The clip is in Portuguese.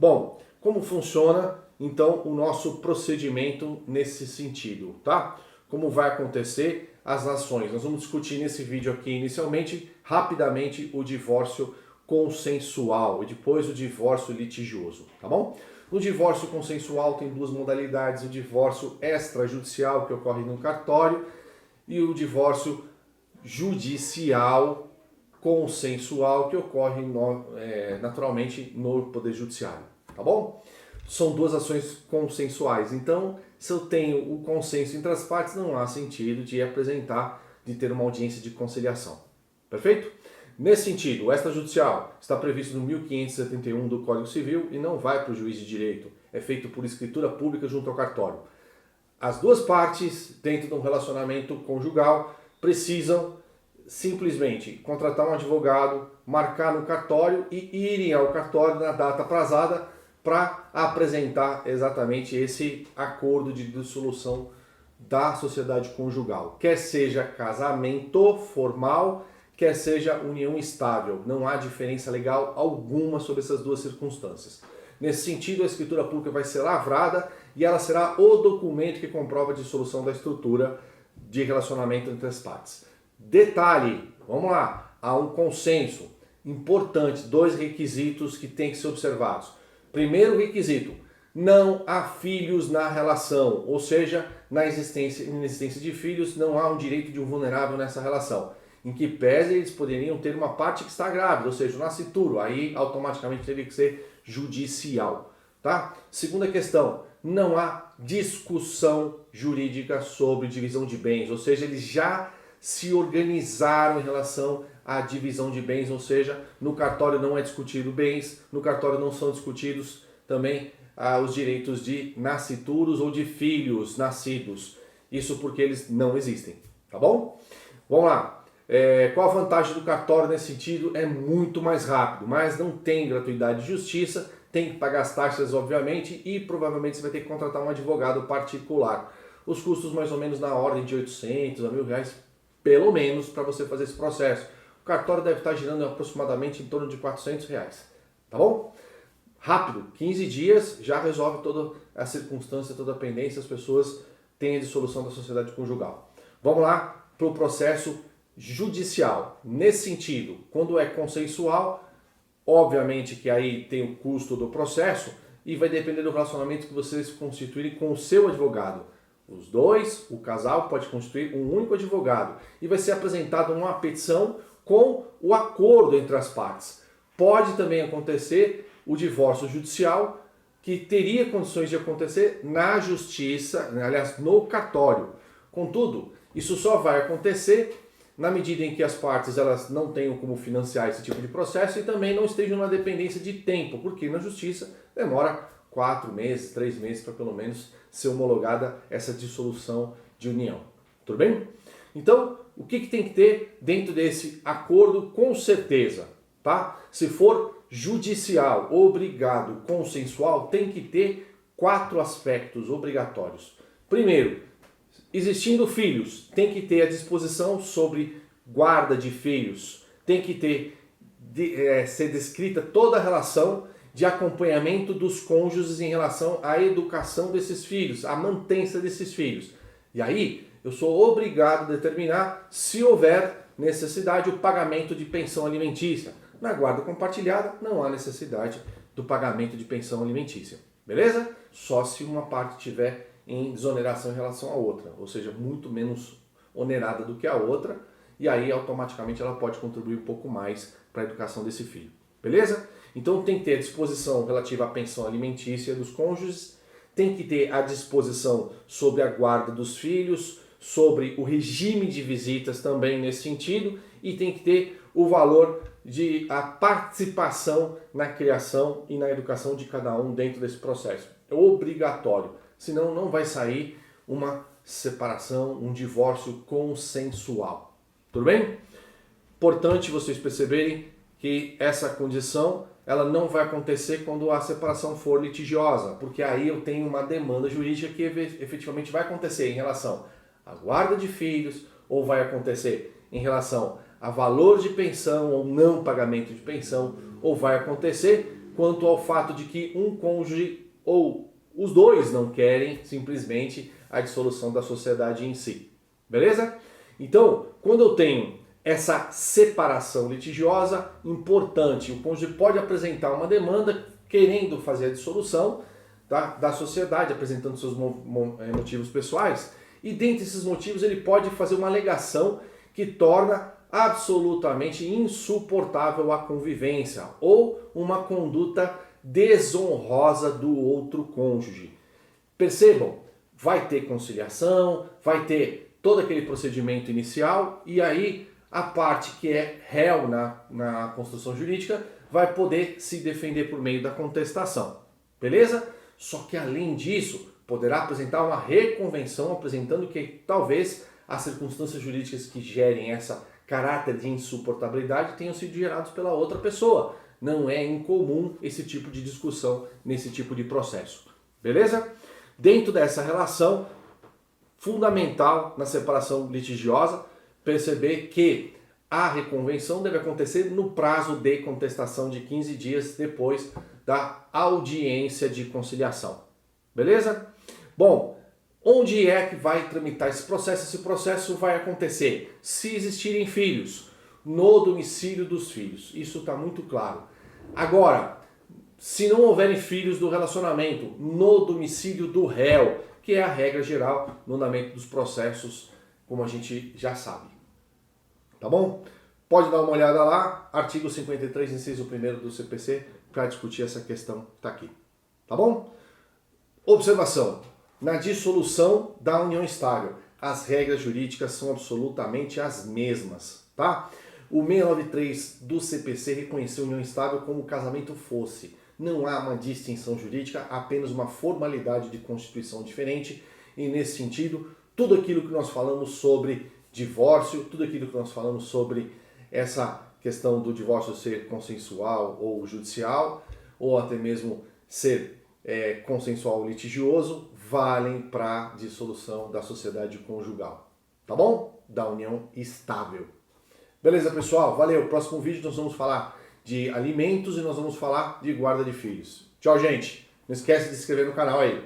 Bom, como funciona então o nosso procedimento nesse sentido, tá? Como vai acontecer as ações? Nós vamos discutir nesse vídeo aqui inicialmente, rapidamente, o divórcio consensual e depois o divórcio litigioso, tá bom? No divórcio consensual tem duas modalidades, o divórcio extrajudicial que ocorre no cartório e o divórcio judicial consensual que ocorre naturalmente no Poder Judiciário, tá bom? São duas ações consensuais, então se eu tenho o consenso entre as partes não há sentido de ter uma audiência de conciliação, perfeito? Nesse sentido, o extrajudicial está previsto no 1571 do Código Civil e não vai para o juiz de direito, é feito por escritura pública junto ao cartório. As duas partes, dentro de um relacionamento conjugal, precisam simplesmente contratar um advogado, marcar no cartório e irem ao cartório na data prazada para apresentar exatamente esse acordo de dissolução da sociedade conjugal. Quer seja casamento formal, quer seja união estável. Não há diferença legal alguma sobre essas duas circunstâncias. Nesse sentido, a escritura pública vai ser lavrada e ela será o documento que comprova a dissolução da estrutura de relacionamento entre as partes. Detalhe, vamos lá, há um consenso importante, dois requisitos que têm que ser observados. Primeiro requisito, não há filhos na relação, ou seja, na inexistência de filhos não há um direito de um vulnerável nessa relação. Em que pese eles poderiam ter uma parte que está grávida, ou seja, o nascituro, aí automaticamente teria que ser judicial, tá? Segunda questão, não há discussão jurídica sobre divisão de bens, ou seja, eles já se organizaram em relação à divisão de bens, ou seja, no cartório não é discutido bens, no cartório não são discutidos também os direitos de nascituros ou de filhos nascidos, isso porque eles não existem, tá bom? Vamos lá. Qual a vantagem do cartório nesse sentido? É muito mais rápido, mas não tem gratuidade de justiça, tem que pagar as taxas, obviamente, e provavelmente você vai ter que contratar um advogado particular. Os custos mais ou menos na ordem de 800 a R$1.000, pelo menos, para você fazer esse processo. O cartório deve estar girando aproximadamente em torno de R$400, tá bom? Rápido, 15 dias já resolve toda a circunstância, toda a pendência, as pessoas têm a dissolução da sociedade conjugal. Vamos lá para o processo judicial. Nesse sentido, quando é consensual, obviamente que aí tem o custo do processo e vai depender do relacionamento que vocês constituírem com o seu advogado. Os dois, o casal pode constituir um único advogado e vai ser apresentada uma petição com o acordo entre as partes. Pode também acontecer o divórcio judicial, que teria condições de acontecer na justiça, aliás, no cartório. Contudo, isso só vai acontecer na medida em que as partes elas não tenham como financiar esse tipo de processo e também não estejam na dependência de tempo, porque na justiça demora 4 meses, 3 meses para pelo menos ser homologada essa dissolução de união. Tudo bem? Então, o que tem que ter dentro desse acordo com certeza, tá? Se for judicial, obrigado, consensual, tem que ter 4 aspectos obrigatórios. Primeiro, existindo filhos, tem que ter a disposição sobre guarda de filhos, tem que ter ser descrita toda a relação de acompanhamento dos cônjuges em relação à educação desses filhos, à mantença desses filhos. E aí, eu sou obrigado a determinar, se houver necessidade, o pagamento de pensão alimentícia. Na guarda compartilhada, não há necessidade do pagamento de pensão alimentícia. Beleza? Só se uma parte tiver em desoneração em relação à outra, ou seja, muito menos onerada do que a outra, e aí automaticamente ela pode contribuir um pouco mais para a educação desse filho. Beleza? Então tem que ter a disposição relativa à pensão alimentícia dos cônjuges, tem que ter a disposição sobre a guarda dos filhos, sobre o regime de visitas também nesse sentido, e tem que ter o valor de a participação na criação e na educação de cada um dentro desse processo. É obrigatório, senão não vai sair uma separação, um divórcio consensual. Tudo bem? Importante vocês perceberem que essa condição ela não vai acontecer quando a separação for litigiosa, porque aí eu tenho uma demanda jurídica que efetivamente vai acontecer em relação à guarda de filhos, ou vai acontecer em relação a valor de pensão ou não pagamento de pensão, ou vai acontecer quanto ao fato de que um cônjuge ou os dois não querem simplesmente a dissolução da sociedade em si. Beleza? Então, quando eu tenho essa separação litigiosa, importante, o cônjuge pode apresentar uma demanda querendo fazer a dissolução da sociedade, apresentando seus motivos pessoais, e dentre esses motivos ele pode fazer uma alegação que torna absolutamente insuportável a convivência ou uma conduta desonrosa do outro cônjuge. Percebam, vai ter conciliação, vai ter todo aquele procedimento inicial e aí a parte que é réu na construção jurídica vai poder se defender por meio da contestação. Beleza? Só que além disso, poderá apresentar uma reconvenção apresentando que talvez as circunstâncias jurídicas que gerem essa caráter de insuportabilidade tenham sido gerados pela outra pessoa. Não é incomum esse tipo de discussão nesse tipo de processo. Beleza? Dentro dessa relação, fundamental na separação litigiosa, perceber que a reconvenção deve acontecer no prazo de contestação de 15 dias depois da audiência de conciliação. Beleza? Bom, onde é que vai tramitar esse processo? Esse processo vai acontecer, se existirem filhos, no domicílio dos filhos. Isso está muito claro. Agora, se não houverem filhos do relacionamento, no domicílio do réu, que é a regra geral no andamento dos processos, como a gente já sabe. Tá bom? Pode dar uma olhada lá, artigo 53, inciso 1º do CPC, para discutir essa questão que está aqui. Tá bom? Observação. Na dissolução da união estável, as regras jurídicas são absolutamente as mesmas, tá? O 693 do CPC reconheceu a união estável como o casamento fosse. Não há uma distinção jurídica, apenas uma formalidade de constituição diferente. E nesse sentido, tudo aquilo que nós falamos sobre divórcio, tudo aquilo que nós falamos sobre essa questão do divórcio ser consensual ou judicial, ou até mesmo ser consensual ou litigioso, valem para a dissolução da sociedade conjugal. Tá bom? Da união estável. Beleza, pessoal? Valeu! Próximo vídeo nós vamos falar de alimentos e nós vamos falar de guarda de filhos. Tchau, gente! Não esquece de se inscrever no canal aí.